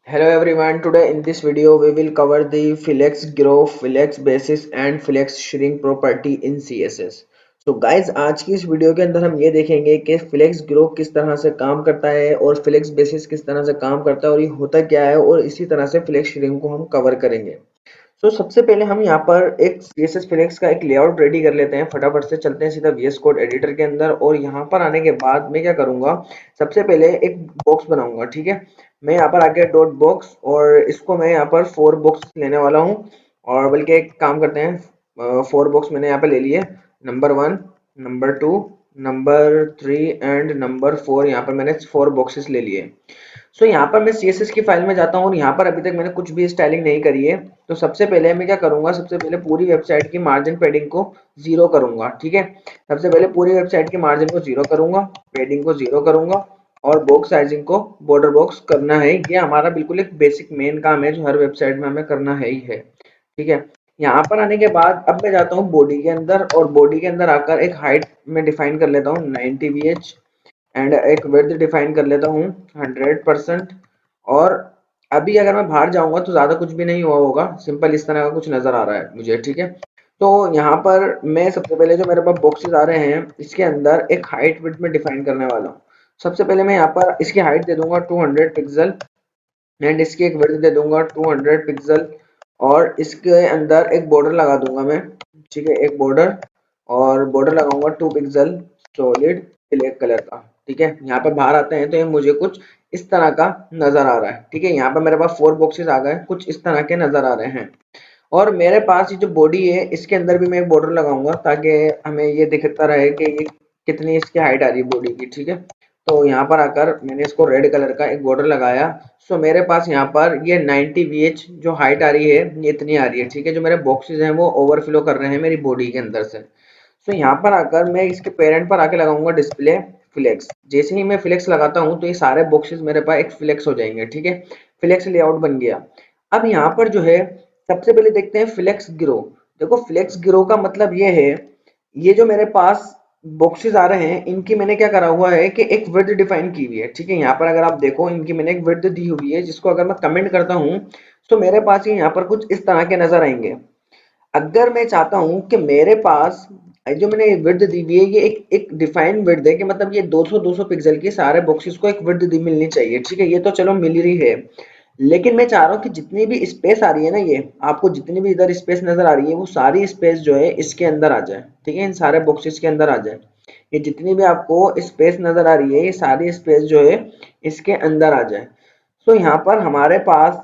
Hello everyone, today in this video we will cover the flex grow, flex basis and flex shrink property in CSS. So guys, आज की इस video के अंदर हम ये देखेंगे कि flex grow किस तरह से काम करता है और flex basis किस तरह से काम करता है और ये होता क्या है, और इसी तरह से flex shrink को हम कवर करेंगे। सबसे पहले हम यहाँ पर एक CSS Flex का एक लेआउट रेडी कर लेते हैं। फटाफट से चलते हैं सीधा VS कोड एडिटर के अंदर, और यहाँ पर आने के बाद मैं क्या करूंगा, सबसे पहले एक बॉक्स बनाऊंगा। ठीक है, मैं यहाँ पर आके डॉट बॉक्स, और इसको मैं यहाँ पर 4 बॉक्स लेने वाला हूँ। और बल्कि एक काम करते हैं, 4 बॉक्स मैंने यहाँ पे ले लिए। Number 1, number 2, number 3 and number 4। यहाँ पर मैंने 4 बॉक्सेस ले लिए। यहाँ पर मैं CSS की फाइल में जाता हूँ और यहाँ पर अभी तक मैंने कुछ भी स्टाइलिंग नहीं करी है। तो सबसे पहले मैं क्या करूंगा, सबसे पहले पूरी वेबसाइट की मार्जिन पैडिंग को 0 करूंगा। ठीक है, सबसे पहले पूरी वेबसाइट की मार्जिन को 0 करूंगा, पैडिंग को 0 करूंगा, और बॉक्स साइजिंग को बॉर्डर बॉक्स करना है। ये हमारा बिल्कुल एक बेसिक मेन काम है जो हर वेबसाइट में हमें करना है ही है। ठीक है, यहाँ पर आने के बाद अब मैं जाता हूँ बॉडी के अंदर, और बॉडी के अंदर आकर एक हाइट में डिफाइन कर लेता हूँ 90 VH, एंड एक विड्थ डिफाइन कर लेता हूँ 100%। और अभी अगर मैं बाहर जाऊंगा तो ज्यादा कुछ भी नहीं हुआ होगा, सिंपल इस तरह का कुछ नजर आ रहा है मुझे। ठीक है, तो यहाँ पर मैं सबसे पहले जो मेरे पास बॉक्सेस आ रहे हैं इसके अंदर एक हाइट विड्थ में डिफाइन करने वाला हूँ। सबसे पहले मैं यहाँ पर इसकी हाइट दे दूंगा 200 पिक्सल, एंड इसकी एक विड्थ दे दूंगा 200 पिक्सल, और इसके अंदर एक बॉर्डर लगा दूंगा मैं। ठीक है, एक बॉर्डर, और बॉर्डर लगाऊंगा 2 पिक्सल सॉलिड ब्लैक कलर का। ठीक है, यहाँ पे बाहर आते हैं तो ये मुझे कुछ इस तरह का नजर आ रहा है। ठीक है, यहाँ पे मेरे पास 4 बॉक्सेस आ गए, कुछ इस तरह के नजर आ रहे हैं। और मेरे पास ये जो बॉडी है इसके अंदर भी मैं एक बॉर्डर लगाऊंगा ताकि हमें ये दिखता रहे कि ये कितनी इसकी हाइट आ रही है बॉडी की। ठीक है, तो यहाँ पर आकर मैंने इसको रेड कलर का एक बॉर्डर लगाया। मेरे पास यहाँ पर ये 90 VH जो हाइट आ रही है ये इतनी आ रही है। ठीक है, जो मेरे बॉक्सेस हैं वो ओवरफ्लो कर रहे हैं मेरी बॉडी के अंदर से। यहाँ पर आकर मैं इसके पेरेंट पर आके लगाऊंगा डिस्प्ले फ्लेक्स। जैसे ही मैं फ्लेक्स लगाता हूँ तो ये सारे बॉक्सेस मेरे पास एक फ्लेक्स हो जाएंगे। ठीक है, फ्लेक्स लेआउट बन गया। अब यहाँ पर जो है सबसे पहले देखते हैं फ्लेक्स ग्रो। देखो, फ्लेक्स ग्रो का मतलब ये है, ये जो मेरे पास बॉक्सेस आ रहे हैं इनकी मैंने क्या करा हुआ है कि एक विड्थ डिफाइन की हुई है। ठीक है, यहाँ पर अगर आप देखो इनकी मैंने एक विड्थ दी हुई है, जिसको अगर मैं कमेंट करता हूँ तो मेरे पास ये यहाँ पर कुछ इस तरह के नजर आएंगे। अगर मैं चाहता हूं कि मेरे पास जो मैंने विड्थ दी हुई है ये एक डिफाइंड विड्थ है, कि मतलब ये 200 पिक्सल की सारे बॉक्सेस को एक विड्थ दी मिलनी चाहिए। ठीक है, ये तो चलो मिल रही है, लेकिन मैं चाह रहा हूँ कि जितनी भी स्पेस आ रही है ना, ये आपको जितनी भी इधर स्पेस नजर आ रही है वो सारी स्पेस जो है इसके अंदर आ जाए। ठीक है, इन सारे बॉक्सेस के अंदर आ जाए। ये जितनी भी आपको स्पेस नजर आ रही है ये सारी स्पेस जो है इसके अंदर आ जाए। यहाँ पर हमारे पास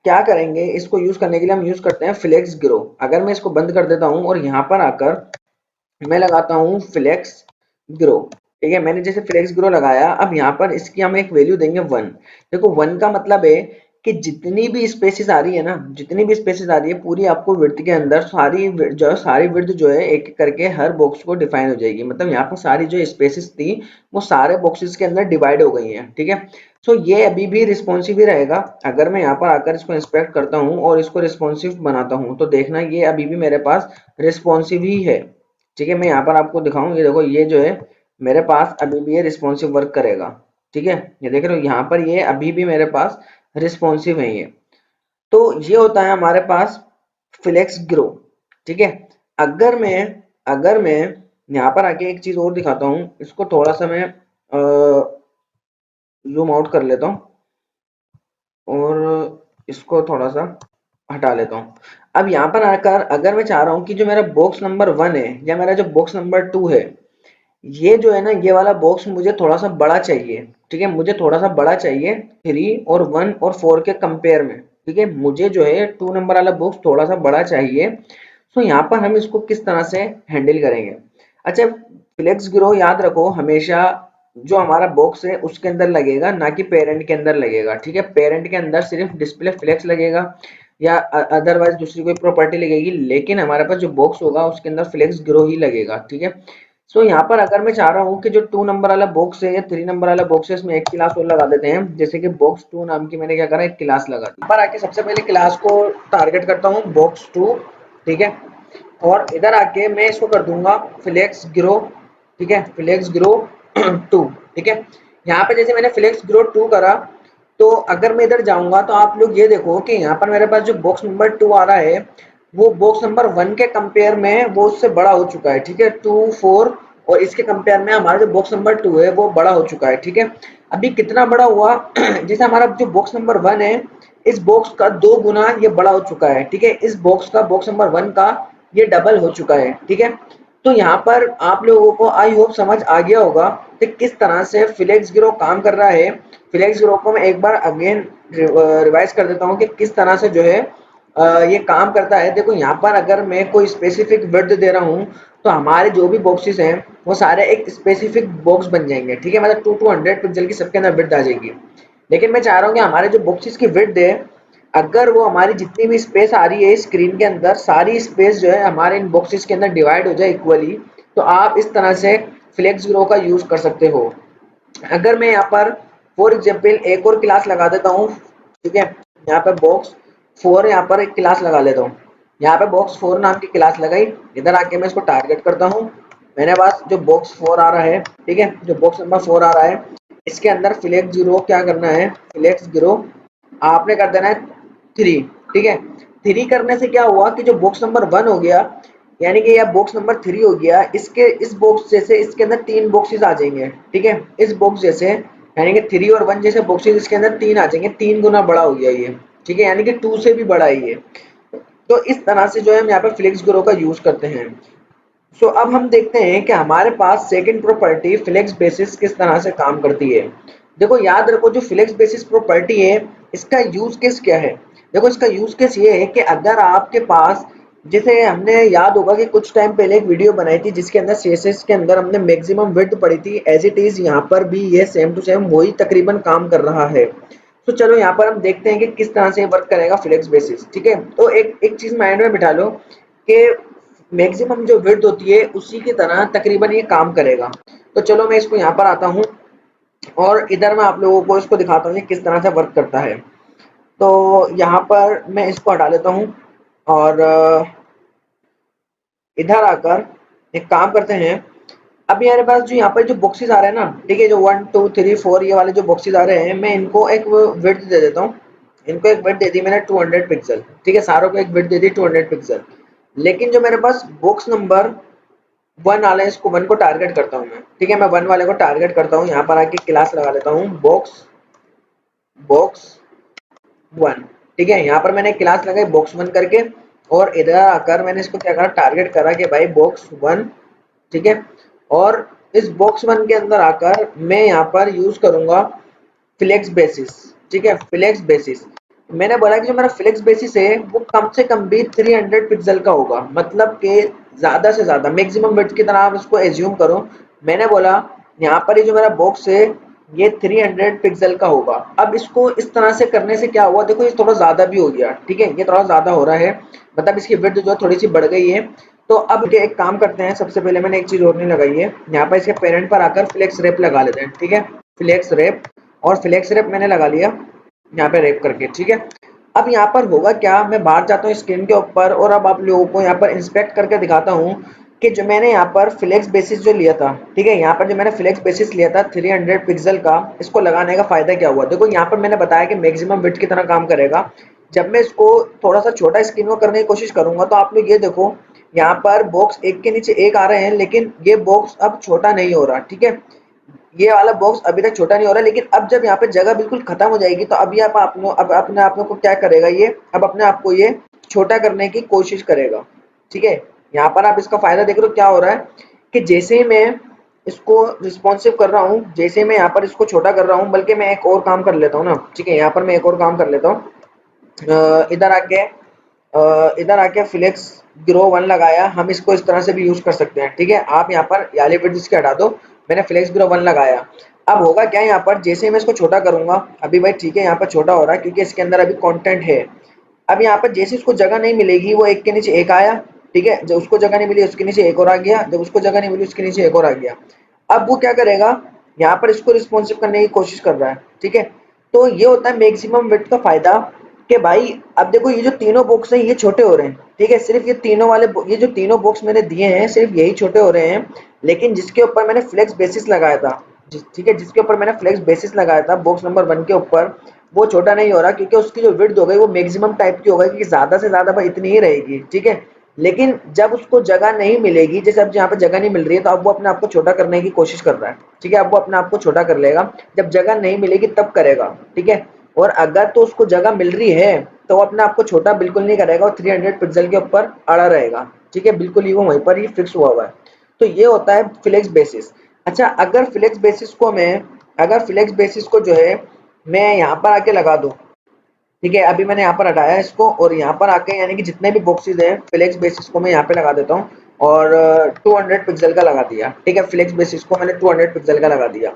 क्या करेंगे, इसको यूज करने के लिए हम यूज करते हैं फ्लेक्स ग्रो। अगर मैं इसको बंद कर देता हूं और यहाँ पर आकर मैं लगाता हूँ फ्लेक्स ग्रो। ठीक है, मैंने जैसे फ्लेक्स ग्रो लगाया, अब यहाँ पर इसकी हम एक वैल्यू देंगे 1। देखो 1 का मतलब है कि जितनी भी स्पेसेस आ रही है ना, जितनी भी स्पेसेस आ रही है पूरी आपको विड्थ के अंदर सारी सारी विड्थ जो है एक एक करके हर बॉक्स को डिफाइन हो जाएगी। मतलब यहाँ पर सारी जो स्पेसेस थी वो सारे बॉक्सेस के अंदर डिवाइड हो गई हैं। ठीक है, ये अभी भी रिस्पॉन्सिव ही रहेगा। अगर मैं यहाँ पर आकर इसको इंस्पेक्ट करता हूँ और इसको रिस्पॉन्सिव बनाता हूँ तो देखना ये अभी भी मेरे पास रिस्पॉन्सिव ही है। ठीक है, मैं यहाँ पर आपको दिखाऊं, ये देखो ये जो है मेरे पास अभी भी ये रिस्पॉन्सिव वर्क करेगा। ठीक है, ये देख रहे हो यहाँ पर ये अभी भी मेरे पास रिस्पॉन्सिव है ये। तो ये होता है हमारे पास फ्लेक्स ग्रो। ठीक है, अगर मैं यहाँ पर आके एक चीज और दिखाता हूँ, इसको थोड़ा सा मैं जूम आउट कर लेता हूँ और इसको थोड़ा सा हटा लेता हूँ। अब यहाँ पर आकर अगर मैं चाह रहा हूँ कि जो मेरा बॉक्स नंबर 1 है या मेरा जो बॉक्स नंबर 2 है, ये जो है ना ये वाला बॉक्स मुझे थोड़ा सा बड़ा चाहिए। ठीक है, मुझे थोड़ा सा बड़ा चाहिए 3 और 1 और 4 के कंपेयर में। ठीक है, मुझे जो है 2 नंबर वाला बॉक्स थोड़ा सा बड़ा चाहिए। यहाँ पर हम इसको किस तरह से हैंडल करेंगे। अच्छा, फ्लेक्स ग्रो याद रखो हमेशा जो हमारा बॉक्स है उसके अंदर लगेगा, ना कि पेरेंट के अंदर लगेगा। ठीक है, पेरेंट के अंदर सिर्फ डिस्प्ले फ्लेक्स लगेगा या अदरवाइज दूसरी कोई प्रॉपर्टी लगेगी, लेकिन हमारे पास जो बॉक्स होगा उसके अंदर फ्लेक्स ग्रो ही लगेगा। ठीक है, यहाँ पर अगर मैं चाह रहा हूँ कि जो 2 नंबर वाला बॉक्स है या 3 नंबर वाला बॉक्स है इसमें एक क्लास और लगा देते हैं, जैसे कि बॉक्स 2 नाम की मैंने क्या करा, एक क्लास लगा दी। यहाँ पर आके सबसे पहले क्लास को टारगेट करता हूँ बॉक्स 2। ठीक है, और इधर आके मैं इसको कर दूंगा फ्लेक्स ग्रो। ठीक है, फ्लेक्स ग्रो 2। ठीक है, यहाँ पे जैसे मैंने फ्लेक्स ग्रो 2 करा तो अगर मैं इधर जाऊंगा तो आप लोग ये देखो कि यहाँ पर मेरे पास जो बॉक्स नंबर 2 आ रहा है वो बॉक्स नंबर 1 के कंपेयर में वो उससे बड़ा हो चुका है, ठीक है, 2 4, और इसके कंपेयर में हमारा जो बॉक्स नंबर 2 है वो बड़ा हो चुका है, ठीक है। अभी कितना बड़ा हुआ जैसे हमारा जो बॉक्स नंबर 1 है इस बॉक्स का 2 गुना ये बड़ा हो चुका है, ठीक है, इस बॉक्स का बॉक्स नंबर 1 का ये डबल हो चुका है, ठीक है। तो यहाँ पर आप लोगों को आई होप समझ आ गया होगा कि किस तरह से फ्लेक्स ग्रो काम कर रहा है। फ्लेक्स ग्रो को मैं एक बार अगेन रिवाइज कर देता हूँ कि किस तरह से जो है ये काम करता है। देखो यहाँ पर अगर मैं कोई स्पेसिफिक विड्थ दे रहा हूँ तो हमारे जो भी बॉक्सेस हैं वो सारे एक स्पेसिफिक बॉक्स बन जाएंगे, ठीक है, मतलब 200 पिक्सल की सबके अंदर विड्थ आ जाएगी। लेकिन मैं चाह रहा हूँ कि हमारे जो बॉक्सेस की विड्थ है अगर वो हमारी जितनी भी स्पेस आ रही है स्क्रीन के अंदर सारी स्पेस जो है हमारे इन बॉक्सेस के अंदर डिवाइड हो जाए इक्वली, तो आप इस तरह से फ्लेक्स ग्रो का यूज कर सकते हो। अगर मैं यहाँ पर फॉर एग्जाम्पल एक और क्लास लगा देता हूँ, ठीक है, यहाँ पर बॉक्स 4 यहाँ पर एक क्लास लगा लेता हूँ, यहाँ पे बॉक्स 4 नाम की क्लास लगाई। इधर आके मैं इसको टारगेट करता हूँ। मेरे पास जो बॉक्स 4 आ रहा है, ठीक है, जो बॉक्स नंबर 4 आ रहा है इसके अंदर फ्लेक्स ग्रो क्या करना है, फ्लेक्स ग्रो आपने कर देना है 3, ठीक है। 3 करने से क्या हुआ कि जो बॉक्स नंबर 1 हो गया यानी कि यह बॉक्स नंबर 3 हो गया, इसके इस बॉक्स जैसे इसके अंदर 3 बॉक्सेस आ जाएंगे, ठीक है, इस बॉक्स जैसे यानी कि 3 और 1 जैसे बॉक्सेस इसके अंदर 3 आ जाएंगे, 3 गुना बड़ा हो गया ये, ठीक है, यानी कि 2 से भी बड़ा है ये। तो इस तरह से जो है हम यहाँ पे फ्लेक्स ग्रो का यूज करते हैं। सो अब हम देखते हैं कि हमारे पास सेकंड प्रॉपर्टी फ्लेक्स बेसिस किस तरह से काम करती है। देखो याद रखो जो फ्लेक्स बेसिस प्रॉपर्टी है इसका यूज केस क्या है। देखो इसका यूज केस ये है कि अगर आपके पास जैसे हमने याद होगा कि कुछ टाइम पहले एक वीडियो बनाई थी जिसके अंदर सीएसएस के अंदर हमने मैक्सिमम विड्थ पढ़ी थी, एज इट इज यहाँ पर भी ये सेम टू सेम वही तकरीबन काम कर रहा है। तो चलो यहाँ पर हम देखते हैं कि किस तरह से वर्क करेगा फ्लेक्स बेसिस, ठीक है। तो एक एक चीज माइंड में बिठा लो कि मैक्सिमम जो विड्थ होती है उसी की तरह तकरीबन ये काम करेगा। तो चलो मैं इसको यहाँ पर आता हूँ और इधर मैं आप लोगों को इसको दिखाता हूँ ये किस तरह से वर्क करता है। तो यहाँ पर मैं इसको हटा लेता हूँ और इधर आकर एक काम करते हैं। अब मेरे पास जो यहाँ पर जो बॉक्सेस आ रहे हैं ना, ठीक है, जो 1 2 3 4 ये वाले जो बॉक्सेस आ रहे हैं मैं इनको एक विड्थ दे देता हूँ। इनको एक विड्थ दे दी मैंने 200 पिक्सल, ठीक है, सारों को एक विड्थ दे दी 200 पिक्सल। लेकिन जो मेरे पास बॉक्स नंबर 1 वाला है इसको 1 को टारगेट करता हूँ मैं, ठीक है, मैं 1 वाले को टारगेट करता हूँ। यहाँ पर आके क्लास लगा लेता हूँ बॉक्स बॉक्स 1, ठीक है, यहाँ पर मैंने क्लास लगाई बॉक्स 1 करके और इधर आकर मैंने इसको क्या करा टारगेट करा कि भाई बॉक्स 1, ठीक है, और इस बॉक्स 1 के अंदर आकर मैं यहाँ पर यूज करूंगा फ्लेक्स बेसिस, ठीक है, फ्लेक्स बेसिस। मैंने बोला कि जो मेरा फ्लेक्स बेसिस है वो कम से कम भी 300 पिक्सल का होगा, मतलब कि ज्यादा से ज्यादा मैक्सिमम विड्थ की तरह आप इसको एज्यूम करो। मैंने बोला यहाँ पर ये जो मेरा बॉक्स है ये 300 पिक्सल का होगा। अब इसको इस तरह से करने से क्या हुआ, देखो ये थोड़ा ज्यादा भी हो गया, ठीक है, ये थोड़ा ज्यादा हो रहा है, मतलब इसकी विड्थ जो थोड़ी सी बढ़ गई है। तो अब एक काम करते हैं, सबसे पहले मैंने एक चीज और नहीं लगाई है, यहाँ पर इसके पेरेंट पर आकर फ्लेक्स रेप लगा लेते हैं, ठीक है, फ्लेक्स रेप, और फ्लेक्स रेप मैंने लगा लिया यहाँ पे रेप करके, ठीक है। अब यहाँ पर होगा क्या, मैं बाहर जाता हूँ स्क्रीन के ऊपर और अब आप लोगों को यहाँ पर इंस्पेक्ट करके दिखाता हूँ कि जो मैंने यहाँ पर फ्लेक्स बेसिस जो लिया था, ठीक है, यहाँ पर जो मैंने फ्लेक्स बेसिस लिया था 300 पिक्सल का, इसको लगाने का फायदा क्या हुआ। देखो यहाँ पर मैंने बताया कि मैक्सिमम विड्थ की तरह काम करेगा। जब मैं इसको थोड़ा सा छोटा स्क्रीन में करने की कोशिश करूंगा तो आप लोग ये देखो यहाँ पर बॉक्स एक के नीचे एक आ रहे हैं लेकिन ये बॉक्स अब छोटा नहीं हो रहा, ठीक है, ये वाला बॉक्स अभी तक छोटा नहीं हो रहा। लेकिन अब जब यहाँ पे जगह बिल्कुल खत्म हो जाएगी तो अभी अब अपने आप को क्या करेगा, ये अब अपने आप को ये छोटा करने की कोशिश करेगा, ठीक है। यहाँ पर आप इसका फायदा देख रहे हो क्या हो रहा है कि जैसे ही मैं इसको रिस्पॉन्सिव कर रहा हूँ, जैसे मैं यहाँ पर इसको छोटा कर रहा हूँ, बल्कि मैं एक और काम कर लेता हूँ ना, ठीक है, यहाँ पर मैं एक और काम कर लेता हूँ। इधर आके फ्लेक्स ग्रो 1 लगाया, हम इसको इस तरह से भी यूज कर सकते हैं, ठीक है। आप यहाँ पर याली विड्थ इसके हटा दो, मैंने फ्लेक्स ग्रो 1 लगाया। अब होगा क्या, यहाँ पर जैसे मैं इसको छोटा करूंगा अभी भाई, ठीक है, यहाँ पर छोटा हो रहा है क्योंकि इसके अंदर अभी कंटेंट है। अब यहाँ पर जैसे इसको जगह नहीं मिलेगी वो एक के नीचे एक आया, ठीक है, जब उसको जगह नहीं मिली उसके नीचे एक और आ गया, जब उसको जगह नहीं मिली उसके नीचे एक और आ गया। अब वो क्या करेगा, यहाँ पर इसको रिस्पॉन्सिव करने की कोशिश कर रहा है, ठीक है। तो ये होता है मैक्सिमम विड्थ का फायदा कि भाई अब देखो ये जो तीनों बॉक्स हैं ये छोटे हो रहे हैं, ठीक है, सिर्फ ये तीनों वाले ये जो तीनों बॉक्स मैंने दिए हैं सिर्फ यही छोटे हो रहे हैं। लेकिन जिसके ऊपर मैंने फ्लेक्स बेसिस लगाया था, ठीक है, जिसके ऊपर मैंने फ्लेक्स बेसिस लगाया था बॉक्स नंबर 1 के ऊपर, वो छोटा नहीं हो रहा क्योंकि उसकी जो विड्थ हो गई वो मैक्सिमम टाइप की हो गई कि ज्यादा से ज्यादा भाई इतनी ही रहेगी, ठीक है। लेकिन जब उसको जगह नहीं मिलेगी, जैसे अब यहाँ पे जगह नहीं मिल रही है तो अब वो अपने आप को छोटा करने की कोशिश कर रहा है, ठीक है। अब वो अपने आप को छोटा कर लेगा, जब जगह नहीं मिलेगी तब करेगा, ठीक है। और अगर तो उसको जगह मिल रही है तो वो अपने आप को छोटा बिल्कुल नहीं करेगा, वो 300 पिक्सल के ऊपर अड़ा रहेगा, ठीक है, बिल्कुल ही वो वहीं पर ही फिक्स हुआ है। तो ये होता है फ्लेक्स बेसिस। अच्छा, अगर फ्लेक्स बेसिस को जो है मैं यहाँ पर आके लगा दूं, ठीक है, अभी मैंने यहाँ पर हटाया इसको और यहाँ पर आके यानी कि जितने भी बॉक्सेस हैं फ्लेक्स बेसिस को मैं यहाँ पे लगा देता हूँ और 200 पिक्सल का लगा दिया, ठीक है। फ्लेक्स बेसिस को मैंने 200 पिक्सल का लगा दिया।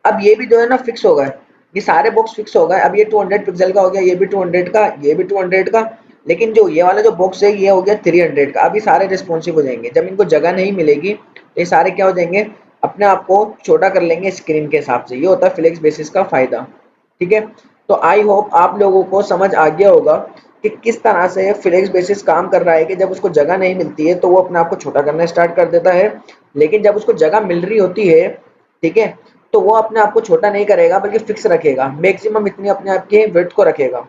अब ये भी जो है ना फिक्स हो गए, ये सारे बॉक्स फिक्स हो गए। अब ये 200 पिक्सल का हो गया, ये भी 200 का, ये भी 200 का। लेकिन जो ये वाला जो बॉक्स है ये हो गया 300 का। अब ये सारे रिस्पॉन्सिव हो जाएंगे, जब इनको जगह नहीं मिलेगी ये सारे क्या हो जाएंगे, अपने आप को छोटा कर लेंगे स्क्रीन के हिसाब से। ये होता है फ्लेक्स बेसिस का फायदा, ठीक है। तो आई होप आप लोगों को समझ आ गया होगा कि किस तरह से फ्लेक्स बेसिस काम कर रहा है कि जब उसको जगह नहीं मिलती है तो वो अपने आप को छोटा करना स्टार्ट कर देता है, लेकिन जब उसको जगह मिल रही होती है, ठीक है, तो वो अपने आप को छोटा नहीं करेगा बल्कि फिक्स रखेगा, मैक्सिमम इतनी अपने आप के विड्थ को रखेगा।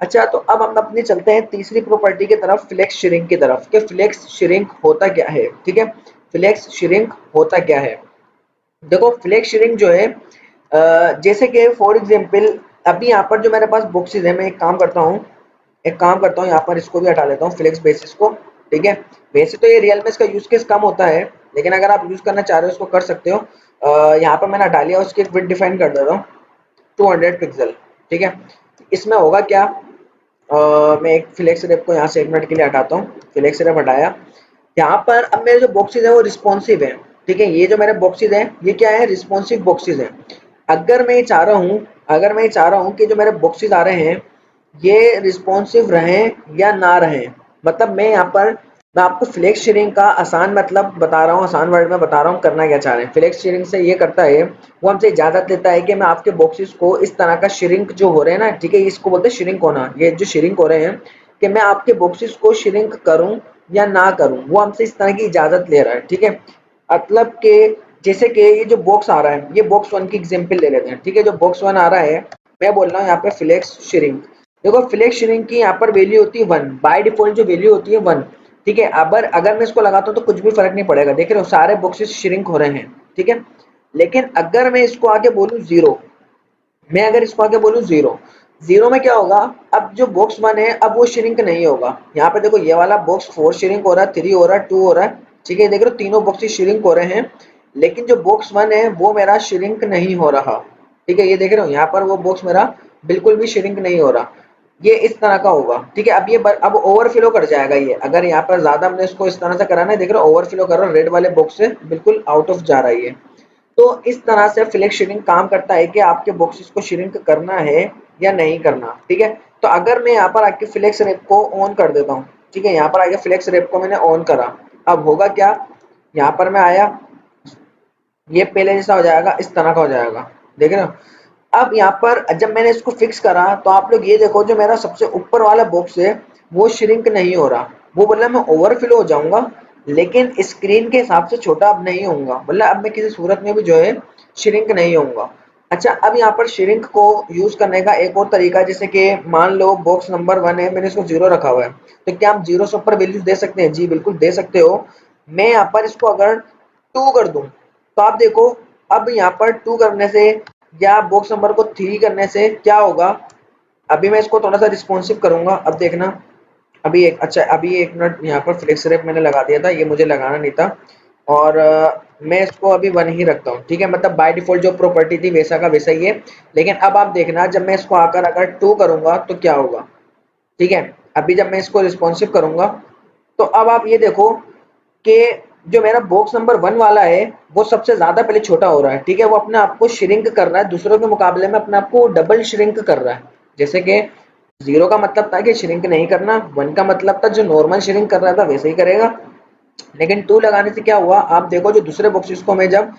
अच्छा, तो अब हम अपने चलते हैं तीसरी प्रॉपर्टी की तरफ, फ्लेक्स श्रिंक की तरफ, कि फ्लेक्स श्रिंक होता क्या है, ठीक है। फ्लेक्स श्रिंक होता क्या है, देखो फ्लेक्स श्रिंक जो है जैसे कि फॉर एग्जांपल अभी यहाँ पर जो मेरे पास बॉक्सेस है, मैं एक काम करता हूँ यहाँ पर इसको भी हटा लेता हूँ फ्लेक्स बेसिस को, ठीक है। वैसे तो ये रियल में इसका यूज केस कम होता है, लेकिन अगर आप यूज करना चाह रहे हो इसको कर सकते हो। यहाँ पर मैंने हटा लिया, उसकी एक विड्थ डिफाइन कर देता हूँ 200 पिक्सल, ठीक है। इसमें होगा क्या, मैं एक फ्लेक्स रेप को यहाँ से 1 मिनट के लिए हटाता हूँ, फ्लेक्स रेप हटाया। यहाँ पर अब मेरे जो बॉक्सेस है वो रिस्पॉन्सिव है, ठीक है। ये जो मेरे बॉक्सेस है ये क्या है, रिस्पॉन्सिव बॉक्सेस है। अगर मैं ये चाह रहा हूँ कि जो मेरे बॉक्सेस आ रहे हैं ये रिस्पॉन्सिव रहें या ना रहें, मतलब मैं आपको फ्लेक्स शेयरिंग का आसान मतलब बता रहा हूँ, आसान वर्ड में बता रहा हूँ करना क्या चाह रहे हैं। फ्लेक्स शेयरिंग से ये करता है, वो हमसे इजाजत लेता है कि मैं आपके बॉक्सेस को इस तरह का श्रिंक जो हो रहे हैं ना, ठीक है, इसको बोलते हैं श्रिंक होना, ये जो श्रिंक हो रहे हैं कि मैं आपके बॉक्सेस को श्रिंक करूं या ना करूं, वो हमसे इस तरह की इजाजत ले रहा है, ठीक है। मतलब कि जैसे कि ये जो बॉक्स आ रहा है, ये बॉक्स वन की एग्जांपल ले लेते हैं, ठीक है। जो बॉक्स वन आ रहा है, मैं बोल रहा हूँ यहाँ पे फ्लेक्स श्रिंक। देखो फ्लेक्स श्रिंक की यहाँ पर वैल्यू होती है 1, बाय डिफॉल्ट जो वैल्यू होती है 1, ठीक है। अगर मैं इसको लगाता हूँ तो कुछ भी फर्क नहीं पड़ेगा, देख रहे हो सारे बॉक्सेस श्रिंक हो रहे हैं, ठीक है। लेकिन अगर मैं इसको आगे बोलूँ 0, मैं अगर इसको आगे बोलूँ 0, 0 में क्या होगा, अब जो बॉक्स 1 है अब वो श्रिंक नहीं होगा। यहाँ पे देखो ये वाला बॉक्स 4 श्रिंक हो रहा है, 3 हो रहा है, 2 हो रहा है, ठीक है, देख रहे हो तीनों बॉक्सेस श्रिंक हो रहे हैं। लेकिन जो बॉक्स 1 है वो मेरा श्रिंक नहीं हो रहा, ठीक है, ये देख रहे हो यहाँ पर वो बॉक्स मेरा बिल्कुल भी श्रिंक नहीं हो रहा। ये इस तरह का होगा, ठीक है। अब ओवरफ्लो कर जाएगा ये, अगर यहाँ पर ज्यादा हमने इसको इस तरह से कराना है, देख रहे हो ओवरफ्लो कर रहा है, रेड वाले बॉक्स से बिल्कुल आउट ऑफ जा रहा है ये। तो इस तरह से फ्लेक्स श्रिंक काम करता है कि आपके बॉक्सेस को श्रिंक करना है या नहीं करना, ठीक है। तो अगर मैं यहाँ पर आके फ्लेक्स रैप को ऑन कर देता हूँ, ठीक है, यहाँ पर आके फ्लेक्स रैप को मैंने ऑन करा, अब होगा क्या, यहाँ पर मैं आया, ये पहले जैसा हो जाएगा, इस तरह का हो जाएगा, देख रहे हो। अब यहाँ पर जब मैंने इसको फिक्स करा तो आप लोग ये देखो, जो मेरा सबसे ऊपर वाला बॉक्स है वो श्रिंक नहीं हो रहा, वो बोला मैं ओवरफ्लो हो जाऊंगा लेकिन स्क्रीन के हिसाब से छोटा अब नहीं होऊंगा, बोला अब मैं किसी सूरत में भी जो है श्रिंक नहीं होऊंगा। अच्छा, अब यहाँ पर श्रिंक को यूज करने का एक और तरीका, जैसे कि मान लो बॉक्स नंबर 1 है, मैंने इसको 0 रखा हुआ है, तो क्या आप 0 से ऊपर वैल्यूज दे सकते हैं? जी बिल्कुल दे सकते हो। मैं यहाँ पर इसको अगर 2 कर दूं तो आप देखो, अब यहाँ पर 2 करने से या बॉक्स नंबर को 3 करने से क्या होगा, अभी मैं इसको थोड़ा सा रिस्पॉन्सिव करूंगा, अब देखना। अभी 1 मिनट यहाँ पर फ्लेक्स रैप मैंने लगा दिया था, ये मुझे लगाना नहीं था, और मैं इसको अभी 1 ही रखता हूँ, ठीक है। मतलब बाय डिफॉल्ट जो प्रॉपर्टी थी वैसा का वैसा ही है। लेकिन अब आप देखना, जब मैं इसको आकर अगर 2 करूंगा तो क्या होगा, ठीक है। अभी जब मैं इसको रिस्पॉन्सिव करूंगा तो अब आप ये देखो कि जो मेरा बॉक्स नंबर 1 वाला है वो सबसे ज्यादा पहले छोटा हो रहा है, ठीक है। वो अपने आप को श्रिंक कर रहा है, दूसरों के मुकाबले में अपने आप को डबल श्रिंक कर रहा है। जैसे कि 0 का मतलब था कि श्रिंक नहीं करना, 1 का मतलब था जो नॉर्मल श्रिंक कर रहा था वैसे ही करेगा। लेकिन 2 लगाने से क्या हुआ, आप देखो जो दूसरे बॉक्सेस को मैं जब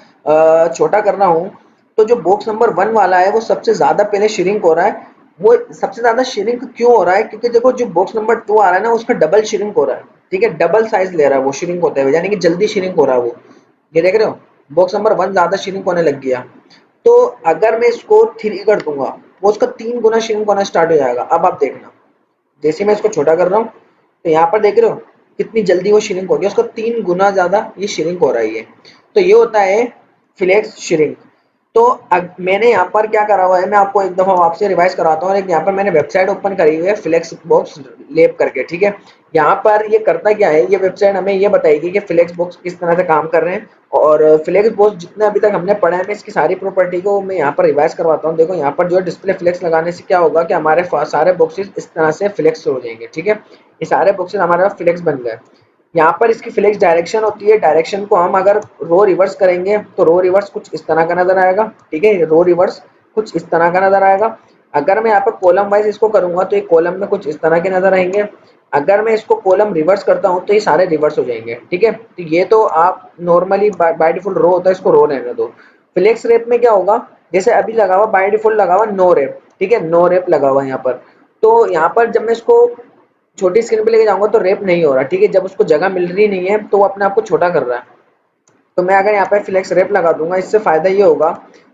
छोटा कर रहा हूँ तो जो बॉक्स नंबर 1 वाला है वो सबसे ज्यादा पहले श्रिंक हो रहा है। वो सबसे ज्यादा श्रिंक क्यों हो रहा है, क्योंकि देखो जो बॉक्स नंबर 2 आ रहा है ना उसका डबल श्रिंक हो रहा है, ठीक है, डबल साइज ले रहा है वो श्रिंक होते हुए, यानी कि जल्दी श्रिंक हो रहा है वो। ये देख रहे हो, बॉक्स नंबर 1 ज्यादा श्रिंक होने लग गया। तो अगर मैं इसको 3 कर दूंगा वो उसका 3 गुना श्रिंक होना स्टार्ट हो जाएगा। अब आप देखना, जैसे मैं इसको छोटा कर रहा हूँ तो यहाँ पर देख रहे हो कितनी जल्दी वो श्रिंक हो गया, उसका 3 गुना ज़्यादा ये श्रिंक हो रहा है ये। तो ये होता है फ्लेक्स श्रिंक। तो मैंने यहाँ पर क्या करा हुआ है, मैं आपको एक दफ़ा आपसे रिवाइज कराता हूँ। एक यहाँ पर मैंने वेबसाइट ओपन करी हुई है फ्लेक्स बॉक्स लैब करके, ठीक है। यहाँ पर ये करता क्या है, ये वेबसाइट हमें ये बताएगी कि फ्लेक्स बॉक्स किस तरह से काम कर रहे हैं। और फ्लेक्स बॉक्स जितने अभी तक हमने पढ़ा है, मैं इसकी सारी प्रॉपर्टी को मैं यहाँ पर रिवाइज करवाता हूँ। देखो यहाँ पर जो है डिस्प्ले फ्लेक्स लगाने से क्या होगा कि हमारे सारे बॉक्सेस इस तरह से फ्लेक्स हो जाएंगे, ठीक है। ये सारे बॉक्सेस हमारे पास फ्लेक्स बन गए। यहाँ पर इसकी फ्लेक्स डायरेक्शन होती है, डायरेक्शन को हम अगर रो रिवर्स करेंगे तो रो रिवर्स कुछ इस तरह का नजर आएगा, ठीक है। रो रिवर्स कुछ इस तरह का नजर आएगा। अगर मैं यहाँ पर कॉलम वाइज इसको करूंगा तो ये कॉलम में कुछ इस तरह के नजर आएंगे। अगर मैं इसको कॉलम रिवर्स करता हूँ तो ये सारे रिवर्स हो जाएंगे, ठीक है। तो ये तो आप नॉर्मली बाय डिफॉल्ट रो होता है, इसको रो रहने दो। फ्लेक्स रेप में क्या होगा, जैसे अभी लगा हुआ बाय डिफॉल्ट लगा हुआ नो रेप, ठीक है, नो रेप लगा हुआ यहाँ पर। तो यहाँ पर जब मैं इसको छोटी स्क्रीन पे लेके जाऊंगा तो रेप नहीं हो रहा, ठीक है। जब उसको जगह मिल रही नहीं है तो वो अपने आप को छोटा कर रहा है। तो मैं अगर यहाँ पे फ्लेक्स रेप लगा दूंगा, इससे फायदा ये होगा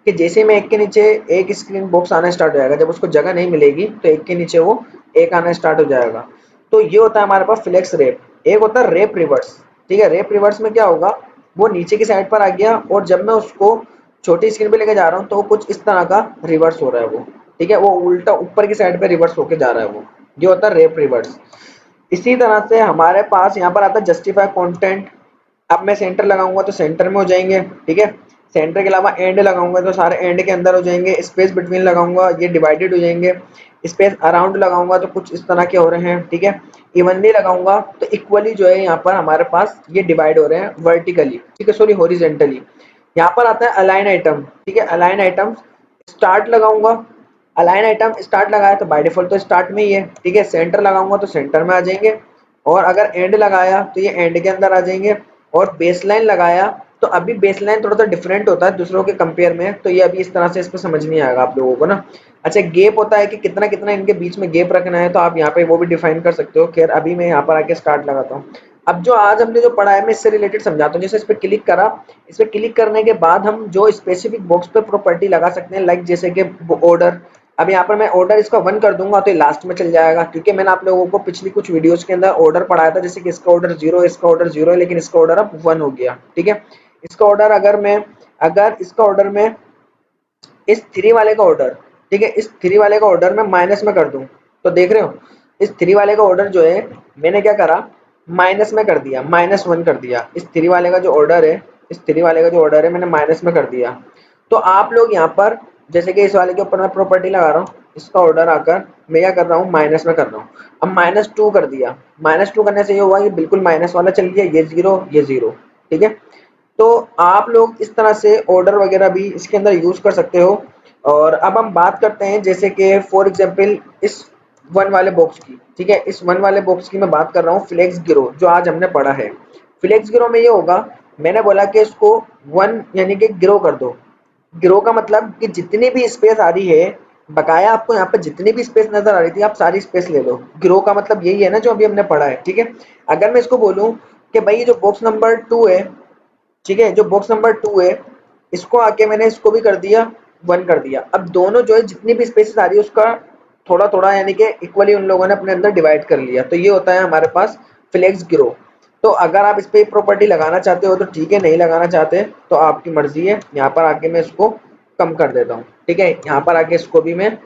कि जैसे मैं एक के नीचे एक स्क्रीन बॉक्स आना स्टार्ट हो जाएगा, जब उसको जगह नहीं मिलेगी तो एक के नीचे वो एक आना स्टार्ट हो जाएगा। तो ये होता है हमारे पास फ्लेक्स रेप। एक होता है रेप रिवर्स, ठीक है। रेप रिवर्स में क्या होगा, वो नीचे की साइड पर आ गया और जब मैं उसको छोटी स्क्रीन पे लेके जा रहा हूँ तो वो कुछ इस तरह का रिवर्स हो रहा है वो, ठीक है। वो उल्टा ऊपर की साइड पे रिवर्स होके जा रहा है वो, ये होता है रेप रिवर्स। इसी तरह से हमारे पास यहाँ पर आता है जस्टिफाई कंटेंट। अब मैं सेंटर लगाऊंगा तो सेंटर में हो जाएंगे, ठीक है। सेंटर के अलावा एंड लगाऊंगा तो सारे एंड के अंदर हो जाएंगे। स्पेस बिटवीन लगाऊंगा ये डिवाइडेड हो जाएंगे। स्पेस अराउंड लगाऊंगा तो कुछ इस तरह के हो रहे हैं, ठीक है। इवनली लगाऊंगा तो इक्वली जो है यहाँ पर हमारे पास ये डिवाइड हो रहे हैं वर्टिकली, ठीक है, सॉरी हॉरिजेंटली। यहाँ पर आता है अलाइन आइटम, ठीक है। अलाइन आइटम स्टार्ट लगाऊंगा, अलाइन आइटम स्टार्ट लगाया तो बाय डिफॉल्ट तो स्टार्ट में ही है, ठीक है। सेंटर लगाऊंगा तो सेंटर में आ जाएंगे। और अगर एंड लगाया तो ये एंड के अंदर आ जाएंगे। और बेसलाइन लगाया तो अभी बेसलाइन थोड़ा सा डिफरेंट होता है दूसरों के कंपेयर में, तो ये अभी इस तरह से इसको समझ नहीं आएगा आप लोगों को ना। अच्छा, गैप होता है कि कितना कितना इनके बीच में गैप रखना है, तो आप यहाँ पे वो भी डिफाइन कर सकते हो। खैर अभी मैं यहाँ पर आके स्टार्ट लगाता हूँ। अब जो आज हमने जो पढ़ा है मैं इससे रिलेटेड समझाता हूँ। जैसे इस पर क्लिक करा, इस पर क्लिक करने के बाद हम जो स्पेसिफिक बॉक्स पे प्रॉपर्टी लगा सकते हैं, लाइक जैसे कि ऑर्डर। अब यहाँ पर मैं ऑर्डर इसका 1 कर दूंगा तो ये लास्ट में चल जाएगा, क्योंकि मैंने आप लोगों को पिछली कुछ वीडियोस के अंदर ऑर्डर पढ़ाया था। जैसे कि इसका ऑर्डर 0 है, इसका ऑर्डर 0 है, लेकिन इसका ऑर्डर अब 1 हो गया, ठीक है। इसका ऑर्डर अगर इसका ऑर्डर में इस 3 वाले का ऑर्डर, ठीक है, इस 3 वाले का ऑर्डर मैं माइनस में कर दूं तो देख रहे हो इस 3 वाले का ऑर्डर जो है मैंने क्या करा, माइनस में कर दिया, -1 कर दिया। इस 3 वाले का जो ऑर्डर है, इस 3 वाले का जो ऑर्डर है मैंने माइनस में कर दिया। तो आप लोग यहाँ पर जैसे कि इस वाले के ऊपर मैं प्रॉपर्टी लगा रहा हूँ, इसका ऑर्डर आकर मैं क्या कर रहा हूँ, माइनस में कर रहा हूँ। अब -2 कर दिया, -2 करने से ये हुआ ये बिल्कुल माइनस वाला चल गया, ये 0 ये 0, ठीक है। तो आप लोग इस तरह से ऑर्डर वगैरह भी इसके अंदर यूज कर सकते हो। और अब हम बात करते हैं जैसे कि फॉर एग्जांपल इस 1 वाले बॉक्स की, ठीक है। इस 1 वाले बॉक्स की मैं बात कर रहा हूँ फ्लेक्स ग्रो, जो आज हमने पढ़ा है। फ्लेक्स ग्रो में ये होगा, मैंने बोला कि इसको 1 यानी कि ग्रो कर दो। ग्रो का मतलब कि जितनी भी स्पेस आ रही है, बकाया आपको यहाँ पे जितनी भी स्पेस नजर आ रही थी आप सारी स्पेस ले लो। ग्रो का मतलब यही है ना जो अभी हमने पढ़ा है, ठीक है। अगर मैं इसको बोलूं कि भाई ये जो बॉक्स नंबर 2 है, ठीक है, जो बॉक्स नंबर 2 है, इसको आके मैंने इसको भी कर दिया 1 कर दिया। अब दोनों जो है जितनी भी स्पेसेस आ रही है उसका थोड़ा थोड़ा यानी कि इक्वली उन लोगों ने अपने अंदर डिवाइड कर लिया। तो ये होता है हमारे पास फ्लेक्स ग्रो। तो अगर आप इस पे प्रॉपर्टी लगाना चाहते हो तो ठीक है, नहीं लगाना चाहते तो आपकी मर्जी है। यहाँ पर आके मैं इसको कम कर देता हूँ, ठीक है। यहाँ पर आके इसको भी मैं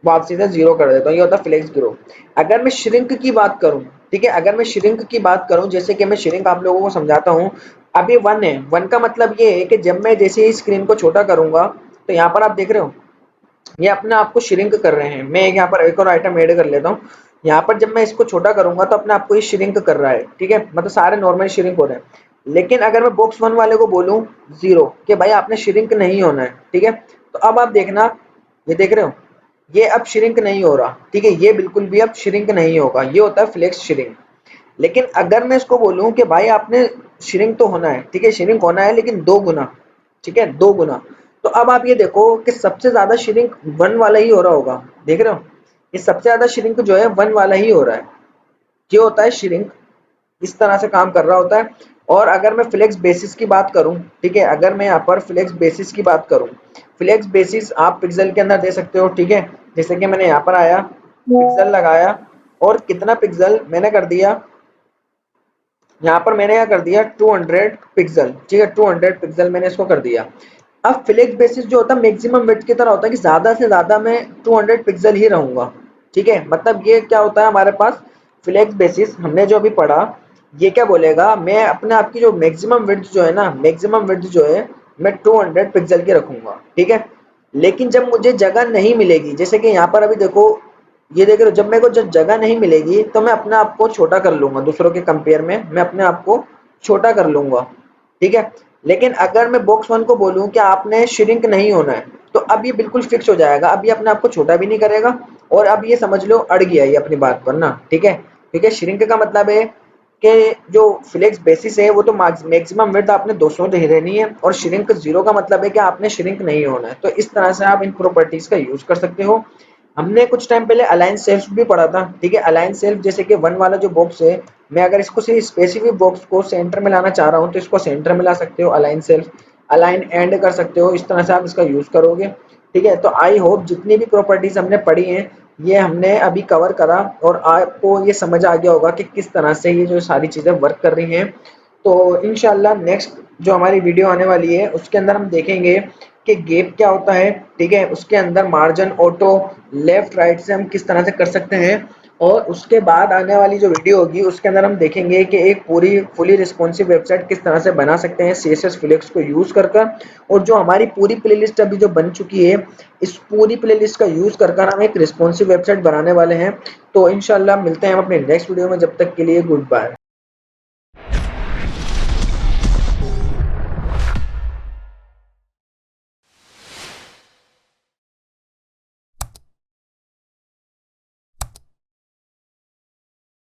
वापसी से 0 कर देता हूँ। ये होता है फ्लेक्स ग्रो। अगर मैं श्रिंक की बात करूँ, ठीक है, अगर मैं श्रिंक की बात करूँ, जैसे कि मैं श्रिंक आप लोगों को समझाता हूँ। अब ये 1 है, 1 का मतलब ये है कि जब मैं जैसे ही स्क्रीन को छोटा करूंगा तो यहाँ पर आप देख रहे हो ये अपने आप को श्रिंक कर रहे हैं। मैं यहाँ पर एक और आइटम ऐड कर लेता हूँ। यहाँ पर जब मैं इसको छोटा करूंगा तो अपने आप को ये श्रिंक कर रहा है, ठीक है, मतलब सारे नॉर्मल श्रिंक हो रहे हैं। लेकिन अगर मैं बॉक्स 1 वाले को बोलूँ 0 कि भाई आपने श्रिंक नहीं होना है, ठीक है, तो अब आप देखना, ये देख रहे हो ये अब श्रिंक नहीं हो रहा, ठीक है, ये बिल्कुल भी अब श्रिंक नहीं होगा। ये होता है फ्लेक्स श्रिंक। लेकिन अगर मैं इसको बोलूं कि भाई आपने श्रिंक तो होना है, ठीक है, श्रिंक होना है लेकिन 2 गुना, ठीक है, 2 गुना। तो अब आप ये देखो कि सबसे ज्यादा श्रिंक 1 वाला ही हो रहा होगा, देख रहे हो, ये सबसे ज्यादा श्रिंक जो है 1 वाला ही हो रहा है। ये होता है श्रिंक, इस तरह से काम कर रहा होता है। और अगर मैं फ्लेक्स बेसिस की बात करूं, ठीक है, अगर मैं यहाँ पर फ्लेक्स बेसिस की बात करूं, फ्लेक्स बेसिस आप पिक्सल के अंदर दे सकते हो, ठीक है। जैसे कि मैंने यहाँ पर आया, पिक्सल लगाया और कितना पिक्सल मैंने कर दिया, यहाँ पर मैंने क्या कर दिया 200 पिक्सल, ठीक है 200 पिक्सल मैंने इसको कर दिया। अब फ्लेक्स बेसिस जो होता है मैक्सिमम विड्थ की तरह होता है कि ज्यादा से ज्यादा मैं 200 पिक्सल ही रहूंगा, ठीक है। मतलब ये क्या होता है हमारे पास फ्लेक्स बेसिस हमने जो अभी पढ़ा, ये क्या बोलेगा मैं अपने आप की जो मैक्सिमम विड्थ जो है ना, मैक्सिमम विड्थ जो है मैं 200 पिक्सल की रखूंगा, ठीक है। लेकिन जब मुझे जगह नहीं मिलेगी, जैसे कि यहाँ पर अभी देखो, ये देख रहे हो, जब मेरे को जब जगह नहीं मिलेगी तो मैं अपने आप को छोटा कर लूंगा, दूसरों के कंपेयर में मैं अपने आप को छोटा कर लूंगा, ठीक है। लेकिन अगर मैं बॉक्स वन को बोलूं कि आपने श्रिंक नहीं होना है, तो अब ये बिल्कुल फिक्स हो जाएगा, अब ये अपने आप को छोटा भी नहीं करेगा और अब ये समझ लो अड़ गया ये अपनी बात पर ना, ठीक है। क्योंकि श्रिंक का मतलब है कि जो फ्लेक्स बेसिस है वो तो मैक्सिमम विड्थ आपने 200 दे रहनी है, और श्रिंक जीरो का मतलब है कि आपने श्रिंक नहीं होना है। तो इस तरह से आप इन प्रॉपर्टीज का यूज कर सकते हो। हमने कुछ टाइम पहले अलाइन सेल्फ भी पढ़ा था, ठीक है। अलाइन सेल्फ जैसे कि वन वाला जो बॉक्स है, मैं अगर इसको सिर्फ स्पेसिफिक बॉक्स को सेंटर में लाना चाह रहा हूँ तो इसको सेंटर में ला सकते हो अलाइन सेल्फ, अलाइन एंड कर सकते हो, इस तरह से आप इसका यूज करोगे, ठीक है। तो आई होप जितनी भी प्रॉपर्टीज हमने पढ़ी हैं ये हमने अभी कवर करा और आपको ये समझ आ गया होगा कि किस तरह से ये जो सारी चीजें वर्क कर रही हैं। तो इंशाल्लाह नेक्स्ट जो हमारी वीडियो आने वाली है उसके अंदर हम देखेंगे कि गैप क्या होता है, ठीक है। उसके अंदर मार्जिन ऑटो लेफ्ट राइट से हम किस तरह से कर सकते हैं, और उसके बाद आने वाली जो वीडियो होगी उसके अंदर हम देखेंगे कि एक पूरी फुली रिस्पॉन्सिव वेबसाइट किस तरह से बना सकते हैं CSS फ्लेक्स को यूज कर कर। और जो हमारी पूरी प्लेलिस्ट अभी जो बन चुकी है, इस पूरी प्लेलिस्ट का यूज कर कर हम एक रिस्पॉन्सिव वेबसाइट बनाने वाले हैं। तो इंशाल्लाह मिलते हैं हम अपने नेक्स्ट वीडियो में, जब तक के लिए गुड बाय।